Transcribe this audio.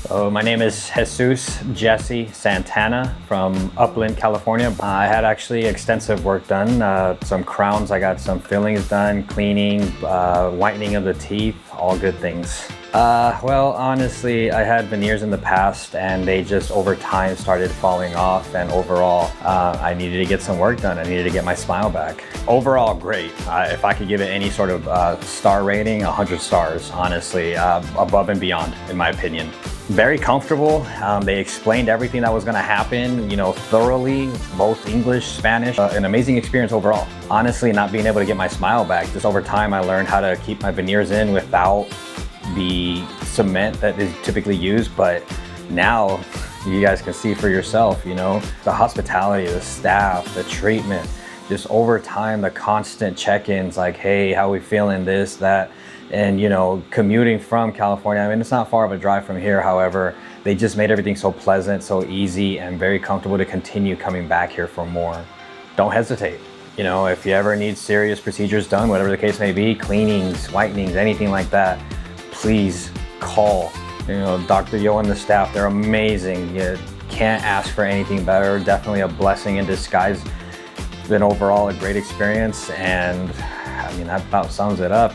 My name is Jesus Jesse Santana from Upland, California. I had actually extensive work done. Some crowns, I got some fillings done, cleaning, whitening of the teeth, all good things. Well, honestly, I had veneers in the past and they just over time started falling off, and overall, I needed to get some work done. I needed to get my smile back. Overall, great. If I could give it any sort of star rating, 100 stars, honestly, above and beyond, in my opinion. Very comfortable. They explained everything that was gonna happen, thoroughly, both English, Spanish. An amazing experience overall. Honestly, not being able to get my smile back, just over time I learned how to keep my veneers in without the cement that is typically used, but now you guys can see for yourself, the hospitality, the staff, the treatment, just over time, the constant check-ins like, hey, how we feeling, this, that, and commuting from California. I mean, it's not far of a drive from here. However, they just made everything so pleasant, so easy, and very comfortable to continue coming back here for more. Don't hesitate. If you ever need serious procedures done, whatever the case may be, cleanings, whitenings, anything like that, please call. Dr. Yo and the staff, they're amazing. You can't ask for anything better. Definitely a blessing in disguise. It's been overall a great experience, and I mean, that about sums it up.